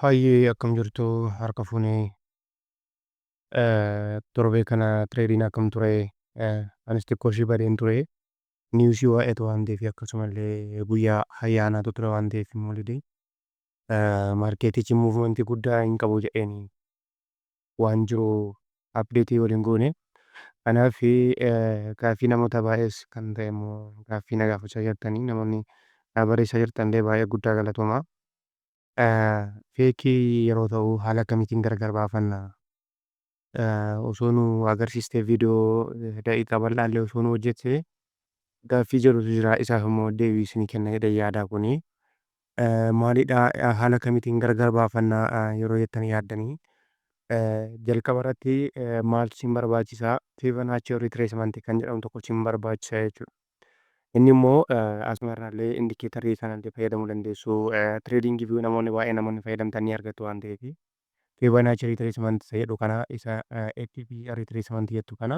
Hayyee akkam jirtu harka fuunee torbee kana tireediin akkam ture anis xiqqoo ishee badeen ture niwusii waa'eetu waan ta'eef akkasumallee guyyaa ayyaanaatu ture waan ta'eef molidee maarkeetichi muuvmentii guddaa hin qabu jedheeni waan jiru apdeetii waliin goone kanaaf gaaffii namoota baay'ees kan ta'e immoo gaaffii na gaafachaa jirtanii namoonni na barreessaa jirtanillee baay'ee guddaa galatooma. Feekii yeroo ta'u haala kamiitiin gargar baafanna? Osoo nu agarsiistee viidiyoo daqiiqaa bal'aallee osoo nu hojjettee gaaffii jedhutu jira. Isaaf immoo deebii isinii kenna jedhee yaadaa kuni maalidhaa haala kamiitiin gargar baafannaa yeroo jettanii yaaddanii jalqaba irratti maaltu isin barbaachisaa? Fibonacci Retracement kan jedhamu tokko isin barbaachisa jechuudha. Inni immoo asuma irraallee indikeetarii kanallee fayyadamuu dandeessu. Tireediingii namoonni baay'ee namoonni fayyadamtan ni argatu waan ta'eef. Fibonacci Retracement jedhu kana isa FP Retracement jettu kana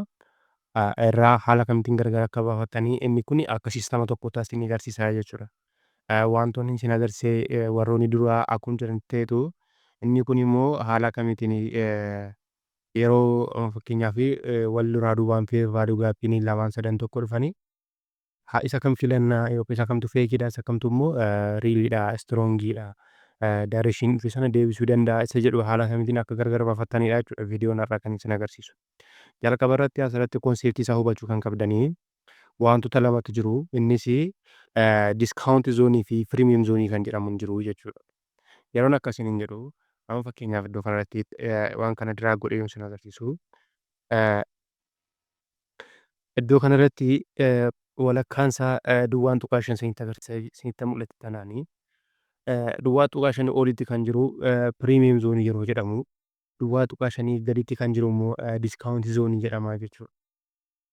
irraa haala kamiitiin gargar akka baafattanii inni kun akka siistama tokkotti isin agarsiisa jechuudha. Wantoonni isin agarsiise warroonni duraa akkuma jiran ta'etu inni kun immoo haala kamiitiin yeroo fakkeenyaaf wal duraa duubaan fayyaduu gaaffiin lamaan sadan tokko dhufanii isa kam filannaa yookiin isa kamtu feekiidha isa kamtu immoo riiliidha istirooongiidha. Daareshiin dhufe sana deebisuu danda'a isa jedhu haala kamiitiin akka gargar baafattanidha jechuudha viidiyoon irraa kan isin agarsiisu. Jalqaba irratti asirratti konseptii isaa hubachuu kan qabdanii wantoota lamatu jiru innis diskaawunti zoonii fi piriimiyeem zoonii kan jedhamu jiru jechuudha. Yeroon akkasiin hin jedhu amma fakkeenyaaf iddoo kanarratti waan kana diraa godhee isin agarsiisu. Iddoo kanarratti walakkaan isaa duwwaan tuqaa shan isinitti mul'atti tanaanii. Duwwaa tuqaa shanii olitti kan jiru piriimiyeem zoonii yeroo jedhamu duwwaa tuqaa shanii gaditti kan jiru immoo diskaawunti zoonii jedhama jechuudha.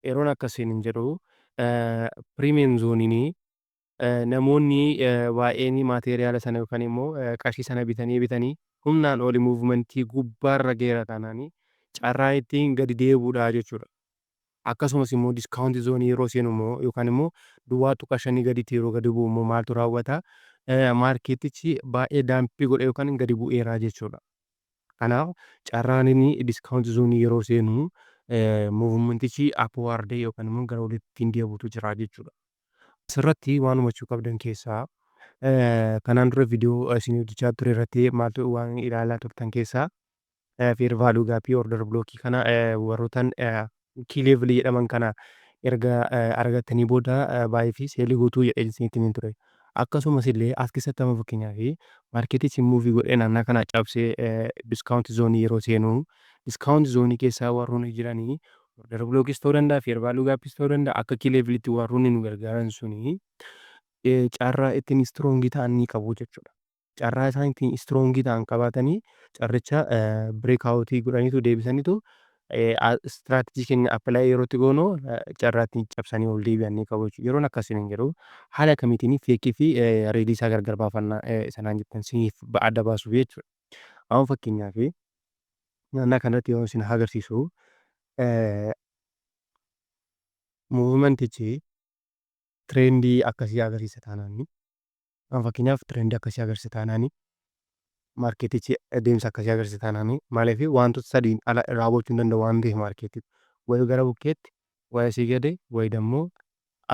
Yeroon akkasiin hin jedhu piriimiyeem zooniin namoonni baay'een maateriyaala sana yookaan immoo qarshii sana bitanii humnaan oli muuvmentii gubbaarra geera taanaanii carraa ittiin gadi deebi'uudha jechuudha. Akkasumas immoo diskaawunti zoonii yeroo seenu immoo yookaan immoo duwwaa tuqaa shanii gaditti yeroo gadi bu'u immoo maaltu raawwata? Maarkeetichi baay'ee daampii godhe yookaan gadi bu'eera jechuudha. Kanaaf carraan inni diskaawunti zoonii yeroo seenu muuvmentichi apwaardii yookaan immoo gara olitti deebi'utu jira jechuudha. Asirratti waan hubachuu qabdan keessaa kanaan dura viidiyoo isin hojjechaa ture irratti maaltu waan ilaalaa turtan keessaa feer vaaluu gaappii order blookii kana warrootaan kiileevilii jedhaman kana erga argattanii booda baay'ee fi seelii guutuu jedhee isinitti himin ture. Akkasumas illee as keessatti amma fakkeenyaaf maarkeetichi muuvii godhee naannaa kana cabsee diskaawunti zoonii yeroo seenu diskaawunti zoonii keessaa warroonni jiranii order blookis ta'uu danda'a feer vaaluu gaappiis ta'uu danda'a akka kiileeviliitti warroonni nu gargaaran suni carraa ittiin istroongii ta'an ni qabu jechuudha. Carraa isaan ittiin istroongii ta'an qabaatanii carricha bireekaawutii godhaniitu deebisaniitu istiraatijii keenya appilaayi yerootti goonu carraa ittiin cabsanii ol deebi'an ni qabu jechuudha. Yeroon akkasiin hin jedhu haala kamiitiin feekii fi riilii isaa gargar baafannaa sanaan jettan siniif adda baasuuf jechuudha. Amma fakkeenyaaf naannaa kanatti yoo isin agarsiisu muuvmentichi tireendii akkasii agarsiisa taanaanii. Amma fakkeenyaaf tireendii akkasii agarsiisa taanaanii. Maarkeetichi deemsa akkasii agarsiisa taanaanii maaliif wantoota sadiin ala raawwachuu hin danda'u waan ta'eef maarkeetii wayi gara bukkeetti wayi asii gadi wayi immoo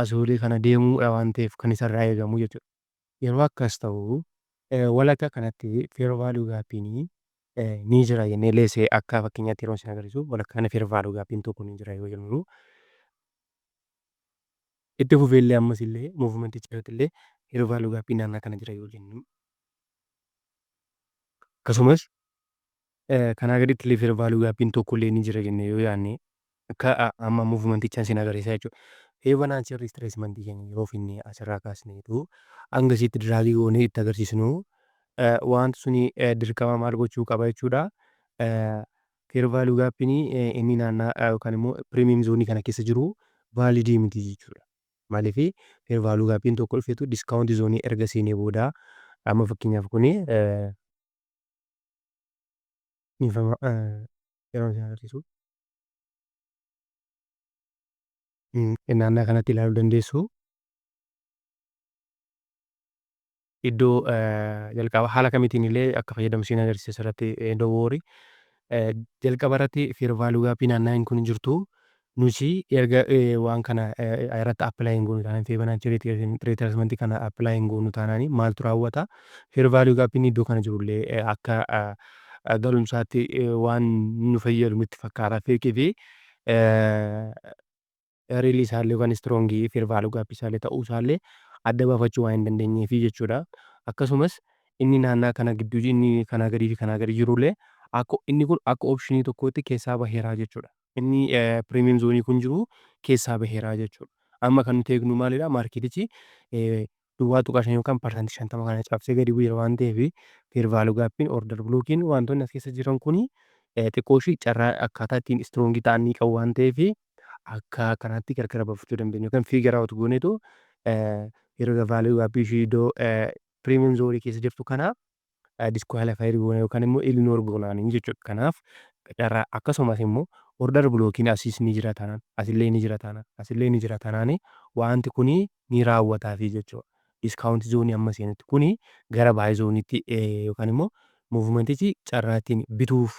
asii olii kana deemuudha waan ta'eef kan isarraa eegamu jechuudha. Yeroo akkas ta'u walakkaa kanatti feer vaaluu gaappiin ni jira jennee leesee akka fakkeenyaatti yeroo isin agarsiisu walakkaa kana feer vaaluu gaappiin tokko ni jira yoo jennu itti fufee illee ammas illee muuvmenticha irratti illee feer vaaluu gaappiin naannaa kana jira yoo jennu. Akkasumas kanaa gaditti illee feer vaaluu gaappiin tokko illee ni jira jennee yoo yaadne akka amma muuvmentichaan isin agarsiisa jechuudha. Fibonacci Retracement keenya yeroo finne asirraa kaasneetu hangasitti diraagii goonee itti agarsiisnu wanti suni dirqama maal gochuu qaba jechuudha. Feer vaaluu gaappiin inni naannaa yookaan immoo piriimiyeem zoonii kana keessa jiru vaalidii miti jechuudha. Maaliif feer vaaluu gaappiin tokko dhufeetu diskaawunti zoonii erga seenee booda amma fakkeenyaaf kuni yeroo isin agarsiisu naannaa kanatti ilaaluu dandeessu. iddoo jalqaba haala kamiitiin illee akka fayyadamnu siin agarsiisa irratti dowwoori. Jalqaba irratti fair value gaappii naanna'aan kun jirtu nuti erga waan kana irratti apply hin goonu taanaan Fibonacci Retracement kana apply hin goonu taanaan maaltu raawwata? Fair value gaappiin iddoo kana jirullee akka galumsaatti waan nu fayyadu nutti fakkaata feekii fi riilii isaallee yookaan istirongii fair value gaappii isaallee ta'uu isaallee adda baafachuu waan hin dandeenyeefi jechuudha. Akkasumas inni naannaa kana gidduu inni kanaa gadii fi kanaa gadi jirullee inni kun akka optionii tokkootti keessaa baheeraa jechuudha. Inni premium zoonii kun jiru keessaa baheeraa jechuudha. Amma kan nuti eegnu maalidha? Maarketichi duwwaa tuqaa 5 yookaan parsantii 50 kana cabsee gadi bu'eera waan ta'eef fair value gaappiin order blockiin wantoonni as keessa jiran kuni xiqqoo ishii carraa akkaataa ittiin istirongii ta'an ni qabu waan ta'eef akka kanaatti gargar baafachuu dandeenya yookaan fiigara out goonetu fair value gaappii ishii iddoo premium zoonii keessa jirtu kana disqualified goona yookaan immoo ignore goonaanii jechuudha. Kanaaf carraa akkasumas immoo order blockiin asiis ni jira taanaan asillee ni jira taanaan asillee ni jira taanaan wanti kuni ni raawwataafi jechuudha. Discount zoonii amma seenutti kuni gara buy zooniitti yookaan immoo moovimentichi carraa ittiin bituuf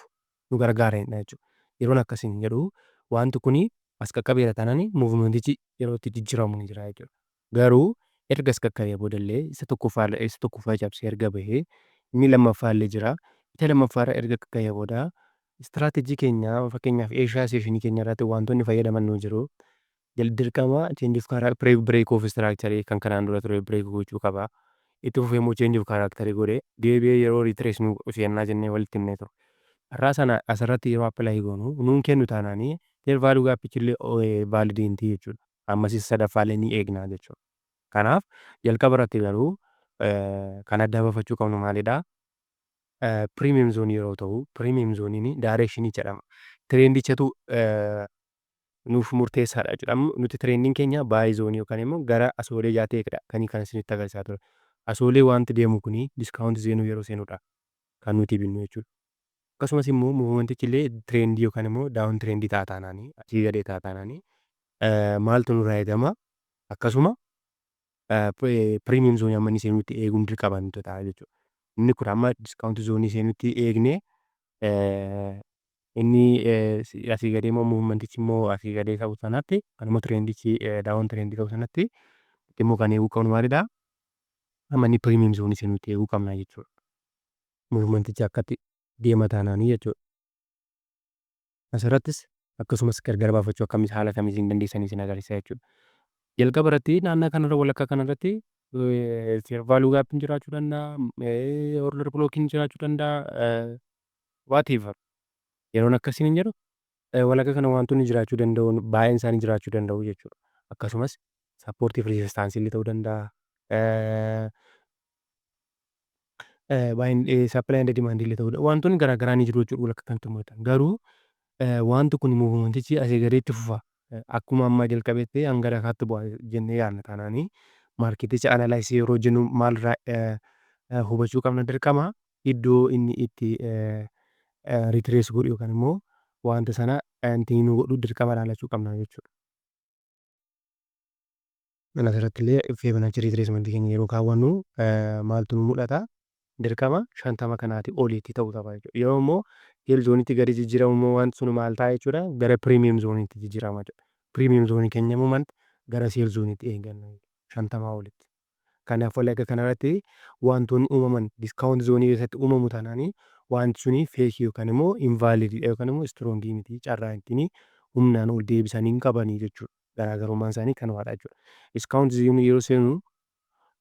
nu gargaaranidha jechuudha. Yeroon akkasiin jedhu wanti kuni as qaqqabeera taanaan moovimentichi yeroo itti jijjiiramu ni jira jechuudha. Garuu erga as qaqqabee boodallee isa tokkoffaa cabsee erga bahee inni lammaffaallee jira. Isa lammaffaarra erga qaqqabee booda istiraatejii keenya fakkeenyaaf eeshaa seeshinii keenya irratti wantoonni fayyadaman nu jiru. Dirqama change of character break of structure kan kanaan dura ture break gochuu qaba. Itti fufee immoo change of character godhee deebi'ee yeroo retrace nu seennaa jennee walitti himnee ture. Har'aa sana asirratti yeroo apply goonu nuun kennu taanaanii fair value gaappichillee validiintii jechuudha. Ammasis sadaffaallee ni eegnaa jechuudha. Kanaaf jalqaba irratti garuu kan adda baafachuu qabnu maalidhaa? Premium zoonii yeroo ta'u premium zooniin directionii jedhama. Tirendichatu nuuf murteessaadha jechuudha. Nuti tirendiin keenya buy zoonii yookaan immoo gara asoolee jaateedha kan isinitti agarsiisaa ture. Asoolee wanti deemu kuni discount zeenuu yeroo seenudha kan nuti binnu jechuudha. Akkasumas immoo moovimentichi illee tirendii yookaan immoo daawun tirendii taataanaanii asii gadee taataanaanii maaltu nurraa eegama? Akkasuma premium zoonii amma inni seenutti eeguun dirqama nuti ta'a jechuudha. Inni kun amma discount zoonii seenutti eegnee inni asii gadee immoo moovimentichi immoo asii gadee ta'uu sanatti kan immoo tirendichi daawun tirendii ta'uu sanatti immoo kan eeguu qabnu maalidhaa? Amma inni premium zoonii seenutti eeguu qabna jechuudha. Moovimentichi akkatti deema taanaanii jechuudha. Asirrattis akkasumas gargar baafachuu akkamitti haala kamiitiin dandeessanii isin agarsiisa jechuudha. Jalqaba irratti naannaa kanarra walakkaa kanarratti fair value gaappiin jiraachuu danda'a, order blockiin jiraachuu danda'a, whatever. Yeroon akkasiin hin jedhu walakkaa kana wantoonni jiraachuu danda'u baay'een isaanii jiraachuu danda'u jechuudha. Akkasumas sappoortiif resistaansii illee ta'uu danda'a. Baay'een supply and demand illee ta'uu danda'a. Wantoonni garaagaraa ni jiru jechuudha walakkaa kanatti mul'atan. Garuu wanti kun moovimentichi asii gadeetti fufa. Akkuma amma jalqabeetti hanga dakaatti bu'a jennee yaadna taanaanii maarketicha analyze yeroo jennu maalirraa hubachuu qabna dirqama iddoo inni itti retrace godhu yookaan immoo wanta sana ittiin nu godhu dirqama ilaalachuu qabna jechuudha. Asirratti illee Fibonacci Retracement keenya yeroo kaawwannu maaltu nu mul'ata? Dirqama 50 kanaati oliitti ta'uu qaba jechuudha. Yeroo immoo seel zooniitti gadi jijjiiramu immoo wanti sun maal ta'a jechuudha? Gara premium zooniitti jijjiirama jechuudha. Premium zoonii keenya immoo gara seel zooniitti eeganna 50 olitti. Kanaaf walakkaa kanarratti wantoonni uumaman discount zoonii keessatti uumamu taanaanii wanti suni feekii yookaan immoo invalididha yookaan immoo istirongii miti carraa ittiin humnaan ol deebisanii hin qabanii jechuudha. Garaagarummaan isaanii kanumaadha jechuudha. Discount zoonii yeroo seenu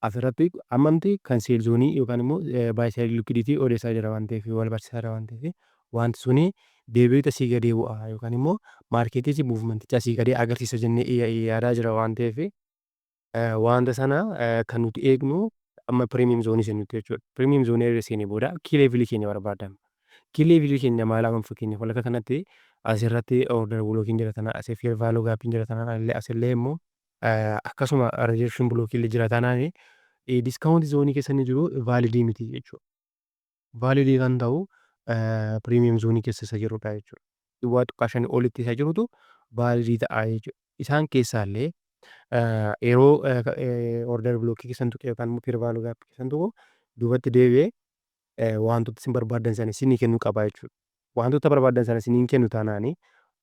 asirratti ammamti kan seel zoonii yookaan immoo buy side liquidity odeessaa jira waan ta'eef wal barsiisaadha waan ta'eef wanti suni deebi'ee asii gadee bu'a yookaan immoo maarketichi muuvmenticha asii gadee agarsiisa jennee yaadaa jira waan ta'eef wanta sana kan nuti eegnu amma premium zoonii seenutti jechuudha. Premium zoonii erga seenee booda key levelii keenya barbaadama. Key levelii keenya maal akka fakkeenyaaf walakkaa kanatti asirratti order blockiin jira tanaan asii fair value gaappiin jira tanaan asillee immoo akkasuma rejection blockiin illee jira tanaan discount zoonii keessa inni jiru validii miti jechuudha. Validii kan ta'u premium zoonii keessa isa jirudha jechuudha. Duwwaa tuqaa 5 olitti isa jirutu validii ta'a jechuudha. Isaan keessaallee Yeroo order blockii keessan tuqe yookaan immoo fair value gap keessan tuqu duubatti deebi'ee wantoota isin barbaadan sana isinii kennuu qaba jechuudha. Wantoota barbaadan sana isiniin kennu taanaani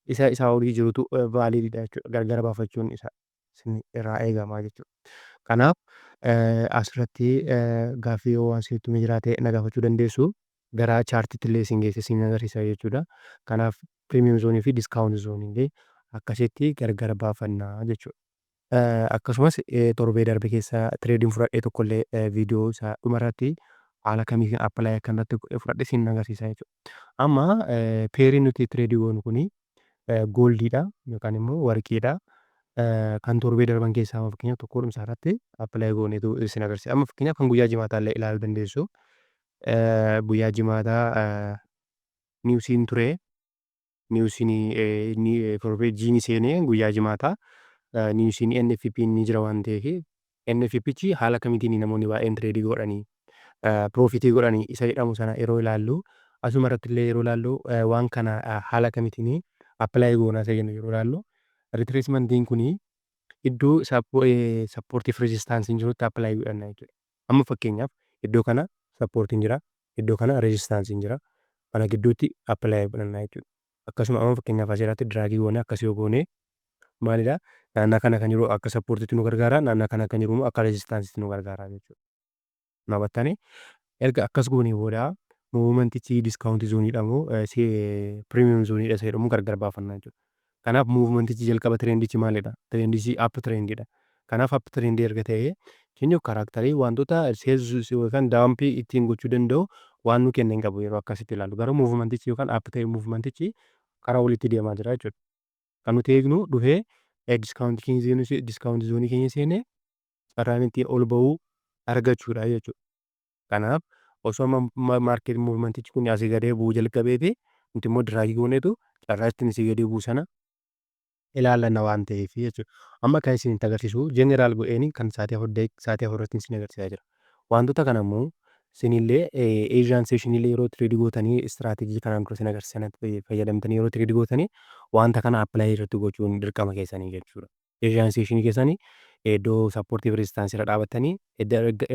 isaa olii jirutu vaaliididha jechuudha. Gargar baafachuun isaa isin irraa eegama jechuudha. Kanaaf asirratti gaaffii yoo waan isinitti jiraate na gaafachuu dandeessu. Gara chaartiitti illee isin geesse isin agarsiisa jechuudha. Kanaaf piriimiyeem zoonii fi diskaawunt zoonii illee akkasitti gargar baafannaa jechuudha. Akkasumas torbee darbe keessa tireediin fudhadhee tokkollee viidiyoo isaa dhumarratti haala kamiin appilaayi akkanatti fudhadhe isin agarsiisa jechuudha. Amma peeriin nuti tireedii goonu kuni gooldiidha yookaan immoo warqiidha. Kan torbee darban keessaa fakkeenyaaf tokko dhumsaa irratti appilaayi gooneetu isin agarsiisa. Amma fakkeenyaaf kan guyyaa jimaataa illee ilaaluu dandeessu. Guyyaa jimaataa niwusiin ture. Niwusiin torbee jiini seenee guyyaa jimaataa niwusiin NFP ni jira waan ta'eef NFPchi haala kamiitiin namoonni baay'een tireedii godhanii piroofitii godhanii isa jedhamu sana yeroo ilaallu asuma irratti illee yeroo ilaallu waan kana haala kamiitiin appilaayi goonaa isa jennu yeroo ilaallu riitireesmentiin kuni iddoo sappoortiif reezistaansiin jirutti appilaayi godhanna jechuudha. Amma fakkeenyaaf iddoo kana sappoortiin jira, iddoo kana reezistaansiin jira. Kana gidduutti appilaayi godhanna jechuudha. Akkasuma amma fakkeenyaaf asirratti diraagii goone akkas yoo goone maalidha? Naannaa kana kan jiru akka sappoortiitti nu gargaara, naannaa kana kan jiru akka reezistaansiitti nu gargaara jechuudha. Hubattanii erga akkas goonee booda muuvmentichi diskaawuntii zooniidha moo piriimiyeem zooniidha isa jedhamu gargar baafanna jechuudha. Kanaaf muuvmentichi jalqaba tirendichi maalidha? Tirendichi app tirendiidha. Kanaaf app tirendii erga ta'ee keenyaaf kaaraaktarii wantoota seelsis yookaan daampii ittiin gochuu danda'u waan nu kennan qabu yeroo akkasitti ilaallu. Garuu muuvmentichi yookaan app ta'e muuvmentichi karaa walitti deemaa jira jechuudha. Kan nuti eegnu dhufee diskaawuntii zoonii keenya seenee carraan ittiin ol bahuu argachuudha jechuudha. Kanaaf osoo maarkeet muuvmentichi kun asii gadee bu'uu jalqabeeti nuti immoo diraagii gooneetu carraa ittiin asii gadee bu'u sana ilaallanna waan ta'eef jechuudha. Amma kan isin agarsiisu jeneraal godheeni kan sa'aatii afurratti isin agarsiisaa jira. Wantoota kana immoo isinillee Eeziyaan seeshinillee yeroo tireedii gootanii istiraatiijii kanaan dura isin agarsiisan fayyadamtanii yeroo tireedii gootanii wanta kana appilaayi irratti gochuun dirqama keessanii jechuudha. Eeziyaan seeshinii keessanii iddoo sappoortiif reezistaansii irra dhaabattanii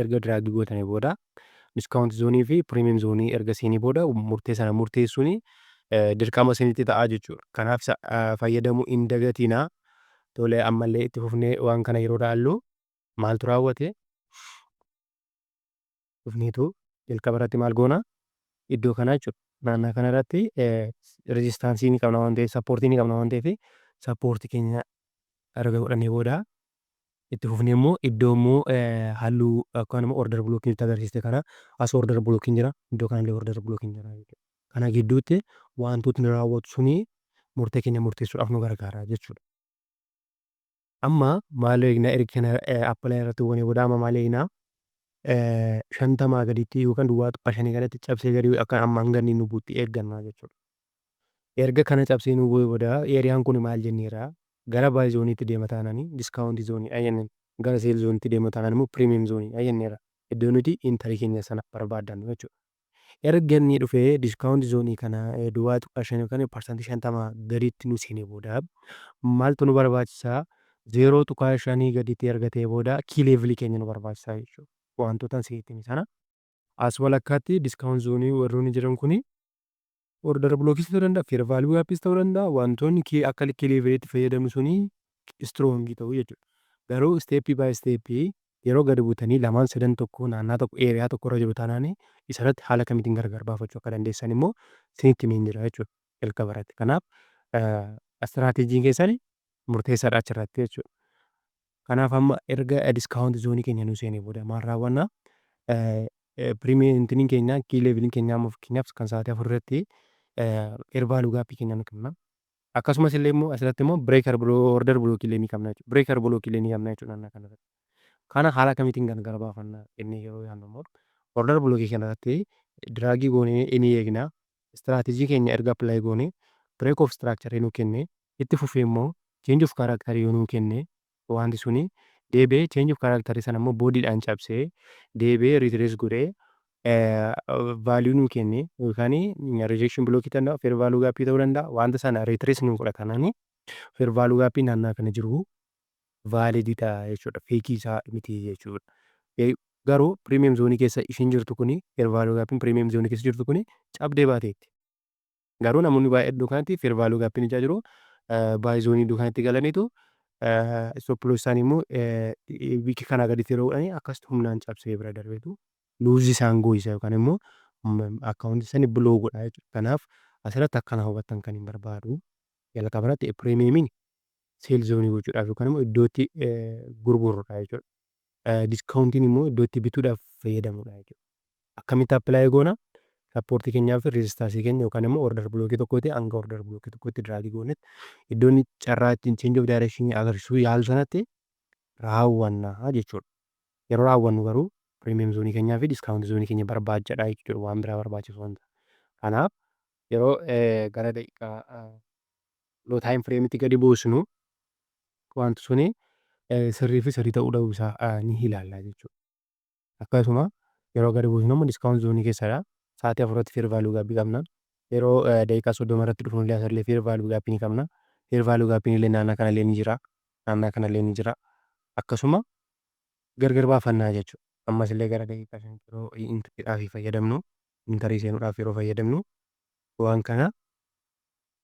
erga diraagii gootanii booda diskaawuntii zoonii fi piriimiyeem zoonii erga seenii booda murtee sana murteessuun dirqama isinitti ta'a jechuudha. Kanaaf fayyadamuu hin dagatinaa. Tolee ammallee itti fufnee waan kana yeroo ilaallu maaltu raawwate? Dhufneetu jalqaba irratti maal goona? Iddoo kanaa jechuudha. Naannaa kana irratti reezistaansii ni qabna waan ta'eef sappoortii ni qabna waan ta'eef sappoortii keenya erga godhannee booda itti fufnee immoo iddoo immoo halluu yookaan immoo order blookiin nutti agarsiiste kana as order blookiin jira iddoo kanallee order blookiin jira jechuudha. Kana gidduutti wantootni raawwatu suni murtee keenya murteessuudhaaf nu gargaara jechuudha. Amma maal eegnaa erga kana appilaayi irratti goonee booda amma maal eegnaa? 50 gaditti yookaan duwwaa xiqqaa 5 kanatti cabsee gadi akka amma hanga inni nu buutti eeggannaa jechuudha. Erga kana cabsee nu bu'ee booda eeriyaan kun maal jenneera? Gara baay'ee zooniitti deema taananii diskaawuntii zoonii ayyannen gara seel zooniitti deema taanaan immoo piriimiyeem zoonii ayyanneera. Iddoo nuti intarii keenya sana barbaadannu jechuudha. Erga inni dhufee diskaawuntii zoonii kana duwwaa xiqqaa 5 yookaan parsantii 50 gaditti nu seenee booda maaltu nu barbaachisaa? 0.5 gaditti erga ta'ee booda kii leevilii keenya nu barbaachisaa jechuudha. Wantoota asitti sana as walakkaatti diskaawuntii zoonii warroonni jiran kuni order blookis ta'uu danda'a, fair value gaappis ta'uu danda'a. Wantoonni akka kii leeviliitti fayyadamnu suni istroongii ta'uu jechuudha. Garuu isteeppii baay isteeppii yeroo gadi buutanii lamaan sadan tokko naannaa tokko eeriyaa tokko irra jiru taanaan isarratti haala kamiitiin gargar baafachuu akka dandeessan immoo isinitti himeen jira jechuudha jalqaba irratti. Kanaaf istiraateejiin keessan murteessaadha achirratti jechuudha. Kanaaf amma erga diskaawuntii zoonii keenya nu seenee booda maal raawwannaa? Piriimiyeem keenya kii leeviliin keenya amma fakkeenyaaf kan sa'aatii 4 irratti fair value gaappii keenya ni qabna. Akkasumas illee immoo asirratti immoo order blookii illee ni qabna jechuudha. Breaker blookii illee ni qabna jechuudha naannoo kanarratti. Kana haala kamiitiin gargar baafannaa inni yeroo yaadnu immoo order blookii kanarratti diraagii goonee ni eegna. Istiraateejii keenya erga appilaayi goonee break of structure nu kenne itti fufee immoo change of character yoo nu kenne wanti suni deebi'ee change of character sana immoo boodiidhaan cabsee deebi'ee retrace godhee value nu kenne yookaan rejection blockii ta'uu danda'a, fair value gaappii ta'uu danda'a. Wanta sana retrace nu godha kanani fair value gaappii naannaa kana jiru vaalididha jechuudha. Feekii isaa miti jechuudha. Garuu piriimiyeem zoonii keessa ishiin jirtu kuni fair value gaappiin piriimiyeem zoonii keessa jirtu kuni cabdee baateetti. Garuu namoonni baay'ee iddoo kanatti fair value gaappiin ijaa jiru baay'ee zoonii iddoo kanatti galaniitu stop loss isaanii immoo wiikii kanaa gaditti yeroo godhanii akkasitti humnaan cabsee bira darbeetu luuzii isaan gooyisa yookaan immoo akkaawunti isaanii biloo godha jechuudha. Kanaaf asirratti akkana hubattan kan hin barbaadu. Jalqabarratti piriimiyeemiin seel zoonii gochuudhaaf yookaan immoo iddootti gurgurudha jechuudha. Diskaawuntiin immoo iddootti bituudhaaf fayyadamudha jechuudha. Akkamitti appilaayi goona? Sappoortii keenyaa fi reezistaansii keenya yookaan immoo order bilookii tokkotti hanga order bilookii tokkotti diraagii goonetti iddoon carraa ittiin change of direction agarsiisuu yaalu sanatti raawwanna jechuudha. Yeroo raawwannu garuu piriimiyeem zoonii keenyaa fi diskaawuntii zoonii keenya barbaachadha jechuudha. Waan biraa barbaachisu wanta. Kanaaf yeroo gara daqiiqaa loo taayim fireemitti gadi buusnu wanti suni sirrii fi sirrii ta'uu dhabuu isaa ni ilaalla jechuudha. Akkasuma yeroo gadi buusnu immoo diskaawuntii zoonii keessadha. Sa'aatii afurratti fair value gaappii qabna. Yeroo daqiiqaa 30 irratti dhufuun illee asirratti fair value gaappii ni qabna. Fair value gaappiin illee naannaa kana illee ni jira. Naannaa kana illee ni jira. Akkasuma gargar baafannaa jechuudha. Ammas illee gara daqiiqaa 5 yeroo intariidhaaf fayyadamnu, intarii seenuudhaaf yeroo fayyadamnu waan kana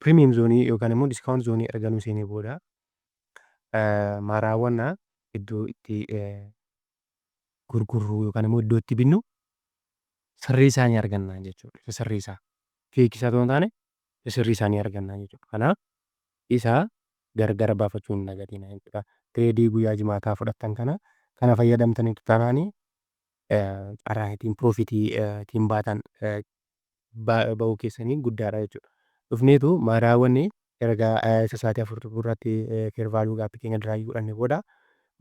piriimiyeem zoonii yookaan immoo diskaawuntii zoonii erga nu seenee booda maal raawwanna iddoo itti gurgurru yookaan immoo iddoo itti binnu sirrii isaanii arganna jechuudha. Sirrii isaa feekii isaa ta'uu hin taane sirrii isaanii arganna jechuudha. Kanaaf isaa gargar baafachuu hin dagatinaa jechuudha. Tireedii guyyaa jimaataa fudhattan kana fayyadamtaniitu taanaanii carraa ittiin piroofitii ittiin baatan bahuu keessanii guddaadha jechuudha. Dhufneetu maal raawwanne erga sa'aatii 4 irratti fair value gaappii keenya diraagii godhannee booda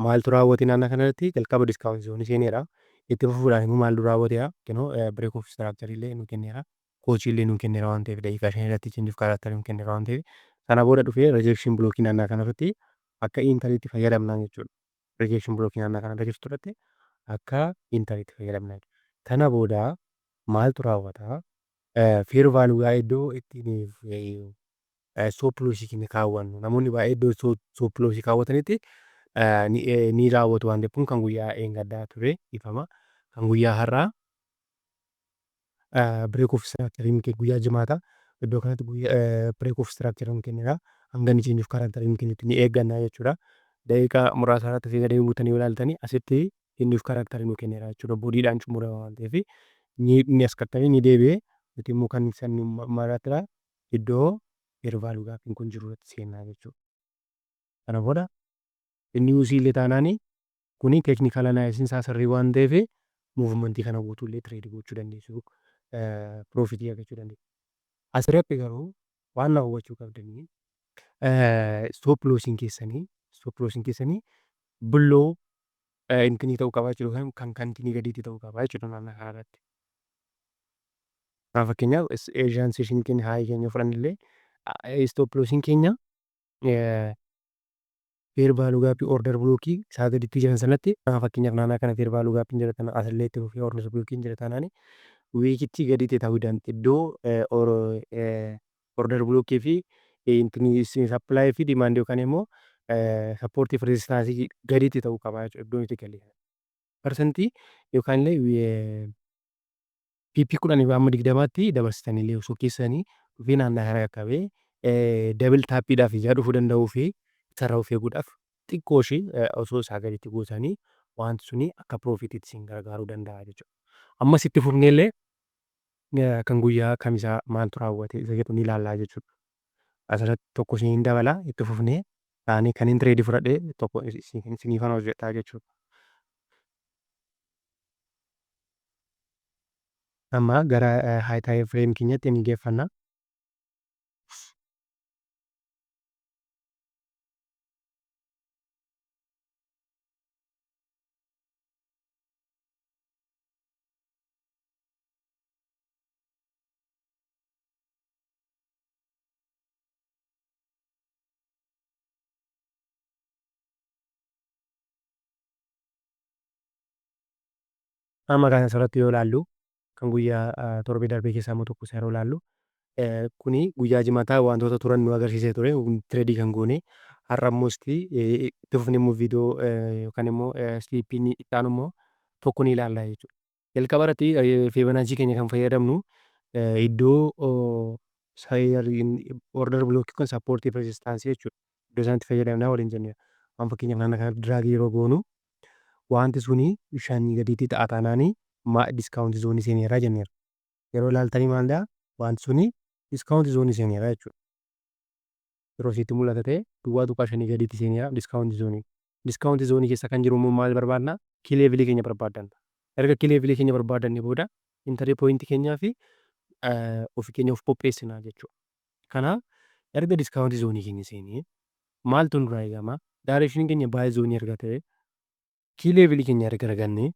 maaltu raawwate naannaa kanarratti jalqaba diskaawuntii zoonii seeneera. Itti fufuudhaan immoo maaltu raawwateera? Break of structure illee nu kenneera. Koochii illee nu kenneera waan ta'eef daqiiqaa 5 irratti change of character nu kenneera waan ta'eef sana booda dhufee rejection blockii naannaa kanarratti akka intariitti fayyadamna jechuudha. Rejection blockii naannaa kanarra jirtu irratti akka intariitti fayyadamna jechuudha. Kana booda maaltu raawwata? Fair value iddoo ittiin stop lossii keenya kaawwannu namoonni baay'ee iddoo stop lossii kaawwatanitti ni raawwatu waan ta'eef kun kan guyyaa eengaddaa ture ifama. Kan guyyaa har'aa break of structure guyyaa jimaata iddoo kanatti break of structure nu kenneera. Hanga ni change of character nu kennitu ni eegganna jechuudha. Daqiiqaa muraasa irratti fi gadi buutanii yoo ilaaltanii asitti change of character nu kenneera jechuudha. Boodiidhaan xumura waan ta'eef ni as qaqqabee ni deebi'ee nuti immoo kan isaan maraatira iddoo fair value gaappiin kun jiru irratti seennaa jechuudha. Kana booda inni usii illee taanaanii kuni teeknikal analyisiin isaa sirrii waan ta'eef muuvimentii kana guutuu illee tireedii gochuu dandeessu. Piroofitii argachuu dandeessu. Asirratti garuu waan na hubachuu qabdanii stop lossiin keessanii bulloo inni ta'uu qabaa jechuudha. Kan kantii gadiitti ta'uu qabaa jechuudha naannaa kanarratti. Fakkeenyaaf Asian session keenya haayii keenya fudhannillee stop lossiin keenya fair value gaappii order blockii isaa gaditti jiran sanatti fakkeenyaaf naannaa kana fair value gaappiin jira tanaan asillee itti fufee order blockiin jira tanaani wiikitti gaditti ta'uu danda'a. Iddoo order blockii fi supply fi demand yookaan immoo sappoortii fi reezistaansii gaditti ta'uu qaba jechuudha. Iddoo itti galee parsantii yookaan illee PP 10 amma 20tti dabarsitanii illee osoo keessanii dhufee naannaa kana qaqqabee dabil taappiidhaaf ijaa dhufuu danda'uu fi sarara of eeguudhaaf xiqqoo ishee osoo isaa gaditti gootanii wanti suni akka piroofitiitti isin gargaaruu danda'a jechuudha. Ammas itti fufnee illee kan guyyaa kamisaa maaltu raawwate isa jedhu ni ilaallaa jechuudha. Asirratti tokko isin dabala itti fufnee taanee kan hin tireedii fudhadhee tokko isiniifan hojjedhaa jechuudha. Amma gara high time frame keenyatti ni geeffanna. Amma kan asirratti yoo ilaallu kan guyyaa torbee darbee keessaa immoo tokko isaa yeroo ilaallu kuni guyyaa jimaataa wantoota turan nu agarsiisee ture tireedii kan goone har'ammosti itti fufnee immoo viidiyoo yookaan immoo siliippii itti aanu immoo tokko ni ilaallaa jechuudha. Jalqaba irratti Fibonacci keenya kan fayyadamnu iddoo order blockii kun sappoortii resistaansii jechuudha. Iddoo isaanitti fayyadamnaa waliin jennee waan fakkeenyaaf naannoo kanatti diraagii yeroo goonu wanti suni shanii gadiitti ta'a taanaanii diskaawunti zoonii seeneeraa jenneera. Yeroo ilaaltanii maalidhaa wanti suni diskaawunti zoonii seeneeraa jechuudha. Yeroo sitti mul'ata ta'e duwwaa tuqaa shanii gadiitti seeneera diskaawunti zoonii. Diskaawunti zoonii keessa kan jiru immoo maal barbaadna? Kiileevilii keenya barbaaddanna. Erga kiileevilii keenya barbaaddanne booda intarii pooyintii keenyaa fi ofii keenya of qopheessinaa jechuudha. Kanaaf erga diskaawunti zoonii keenya seenee maaltu nurraa eegama? Daareeshiniin keenya baay'ee zoonii erga ta'e kiileevilii keenya erga arganne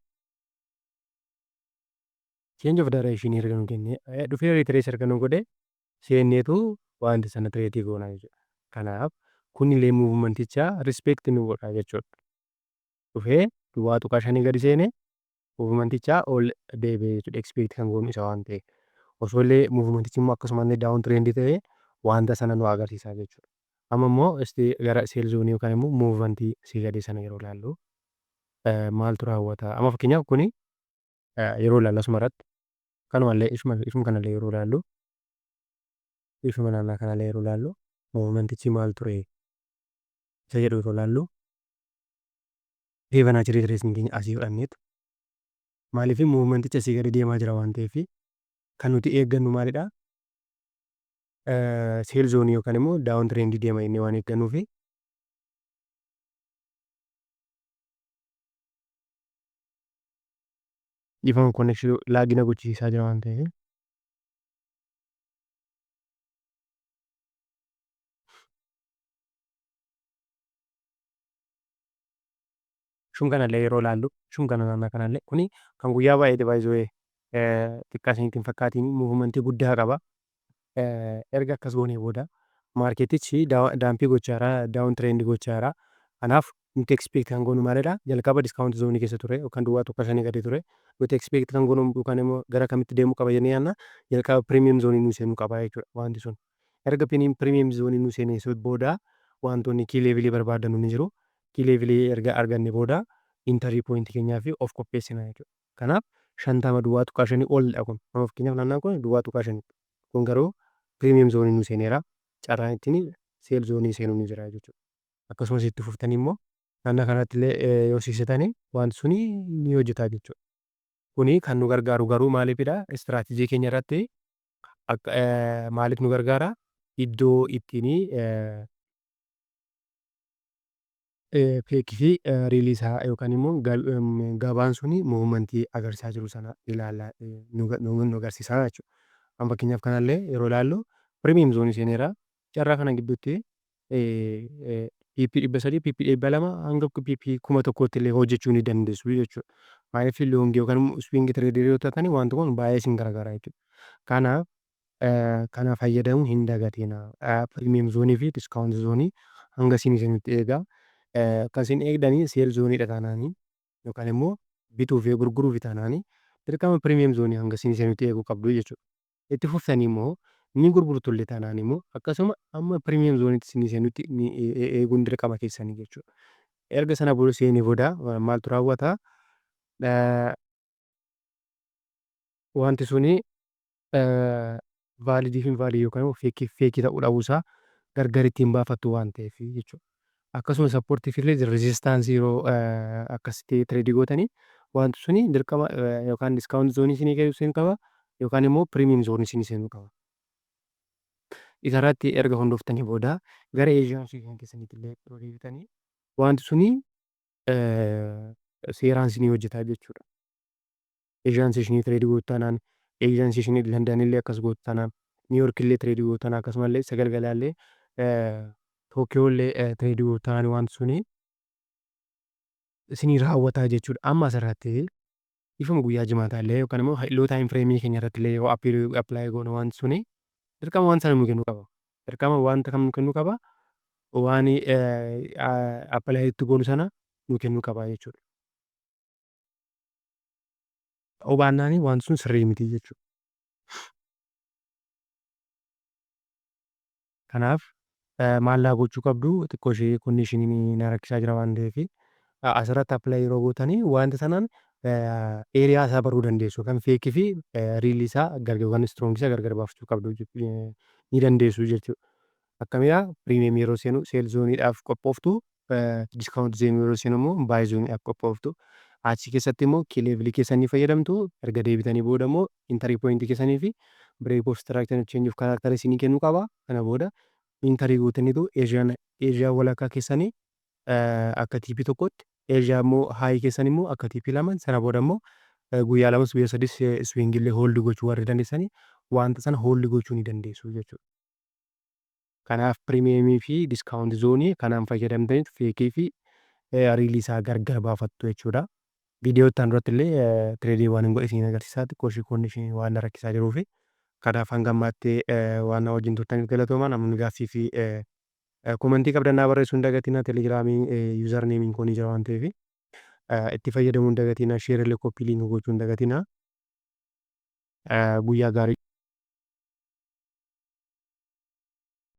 change of direction erga nu kenne dhufee retrace erga nu godhe seenneetu wanti sana tireetii goonaa jechuudha. Kanaaf kunillee muuvimentichaa rispeekti nu godha jechuudha. Dhufee duwwaa tuqaa shanii gadi seene muuvimentichaa ol deebi'ee jechuudha. Ekspeekti kan goonu isa waan ta'eef. Osoo illee muuvimentichi immoo akkasumallee daawun tireendii ta'ee wanta sana nu agarsiisa jechuudha. Amma immoo gara seel zoonii yookaan immoo muuvimentii sii gadii sana yeroo ilaallu maaltu raawwata? Amma fakkeenyaaf kuni yeroo ilaallu asuma irratti kanumallee isuma kanallee yeroo ilaallu isuma naannaa kanallee yeroo ilaallu muuvimentichi maal ture isa jedhu yeroo ilaallu Fibonacci retracement keenya asii fudhanneetu maaliif muuvimentichi asii gadi deemaa jira waan ta'eef kan nuti eeggannu maalidhaa? Seel zoonii yookaan immoo daawun tireendii deema jennee waan eeggannuufi ifama konnekshinii laagina gochisiisaa jira waan ta'eef shum kanallee yeroo ilaallu shum kana naannaa kanallee kuni kan guyyaa baay'eeti baay'isoo xiqqaa isinitti hin fakkaatiin muuvimentii guddaa qaba. Erga akkas goonee booda maarkeetichi daampii gochaa daawun tireendii gochaa. Kanaaf nuti ekspeekti kan goonu maalidhaa? Jalqaba diskaawunti zoonii keessa ture yookaan duwwaa tuqaa shanii gadi ture. Nuti ekspeekti kan goonu yookaan immoo gara kamitti deemuu qaba jennee yaadna? Jalqaba piriimiyeem zoonii nu seenuu qaba jechuudha wanti sun. Erga piriimiyeem zoonii nu seenee booda wantoonni kiileevilii barbaadannu ni jiru. Kiileevilii erga arganne booda intarii pooyintii keenyaa fi of qopheessina jechuudha. Kanaaf 50 duwwaa tuqaa shanii oldha kun. Amma fakkeenyaaf naannaan kun duwwaa tuqaa shanii. Kun garuu piriimiyeem zoonii nu seeneera. Carraan ittiin seel zoonii seenuu ni jira jechuudha. Akkasumas itti fuftanii immoo naannaa kanatti illee yoo siisatanii wanti suni ni hojjeta jechuudha. Kuni kan nu gargaaru garuu maaliifidha? Istiraatiijii keenya irratti maaliif nu gargaara? Iddoo ittiin feekii fi riiliisaa yookaan immoo gabaan suni muuvimentii agarsiisaa jiru sana ilaallaa nu agarsiisaa jechuudha. Amma fakkeenyaaf kanallee yeroo ilaallu piriimiyeem zoonii seeneera. Carraa kana gidduutti PP 300 PP 200 hanga PP 1000tti illee hojjechuu ni dandeessu jechuudha. Maaliif loongii yookaan immoo iswiingi tireedirii yoo taatanii wanti kun baay'ee isin gargaara jechuudha. Kanaaf kana fayyadamuun hin dagatinaa. Piriimiyeem zoonii fi diskaawunti zoonii hanga isinitti eegaa. Kan isin eegdanii seel zooniidha taanaanii yookaan immoo bituu fi gurguruuf taanaanii dirqama piriimiyeem zoonii hanga isinitti eeguu qabdu jechuudha. Itti fuftanii immoo ni gurgurtu illee taanaan immoo akkasuma amma piriimiyeem zooniitti isinitti eeguun dirqama keessanii jechuudha. Erga sana booda seenee booda maaltu raawwata? Wanti suni vaalidii fi invaalidii yookaan immoo feekii ta'uu dhabuusaa gargar ittiin baafattu waan ta'eef jechuudha. Akkasuma sappoortii fi reezistaansii yeroo akkasitti tireedii gootanii wanti suni dirqama yookaan diskaawunti zoonii isinii seenuu qaba yookaan immoo piriimiyeem zoonii isinii seenuu qaba. Isarratti erga hordoftanii booda gara eejaansii keessaniitti illee yeroo deebitanii wanti suni seeraan isinii hojjeta jechuudha. Eejaansii isinii tireedii gootu taanaan eejaansii isinii London illee akkas gootu taanaan Niiwuork illee tireedii gootu taanaan akkasumallee sagalgalaa illee Tookiyo illee tireedii gootu taanaan wanti suni isinii raawwata jechuudha. Amma asirratti ifuma guyyaa jimaataa illee yookaan immoo loo taayim fireemii keenya irratti illee yoo appilaayi goone wanti suni dirqama wanta sana nu kennuu qaba. Dirqama wanta kam nu kennuu qaba? Waan appilaayitti goonu sana nu kennuu qaba jechuudha. Hubannaani wanti sun sirrii miti jechuudha. Kanaaf maallaa gochuu qabdu xiqqoo ishee kondiishiniin na rakkisaa jira waan ta'eef asirratti appilaayi yeroo gootanii wanta sanaan eeriyaa isaa baruu dandeessu. Kan feekii fi riilii isaa yookaan istirooнгii isaa gargar baafachuu qabdu ni dandeessu jechuudha. Akkamiidha piriimiyeemii yeroo seenu seel zooniidhaaf qophooftu diskaawunt zoonii yeroo seenu immoo baay zooniidhaaf qophooftu. Achi keessatti immoo kiileevilii keessan ni fayyadamtu. Erga deebitanii booda immoo intarii pooyintii keessanii fi bireek oof istiraakchar cheenji of karaaktarii isinii kennuu qaba. Kana booda intarii gootaniitu eeshiyaa walakkaa keessanii akka tiipii tokkotti eeshiyaa immoo haayii keessan immoo akka tiipii lamaan sana booda immoo guyyaa lamas guyyaa sadis iswiingillee hooldi gochuu warri dandeessanii wanta sana hooldi gochuu ni dandeessu jechuudha. Kanaaf piriimiyeemii fi diskaawunt zoonii kanaan fayyadamtaniitu feekii fi riilii isaa gargar baafattu jechuudha. Vidiyoo ittaan duratti illee tireedii waan hin godhe isin agarsiisaa xiqqoo ishee kondiishinii waan na rakkisaa jiruu fi kanaaf hanga ammaatti waan na wajjin turtaniif galatoomaa. Namoonni gaaffii fi komentii qabdan naa barreessuu hin dagatinaa. Telegiraamii yuuzar neemiin koonii jira waan ta'eef itti fayyadamuu hin dagatinaa. Sheer illee koppii liinkii gochuu hin dagatinaa. Guyyaa gaarii.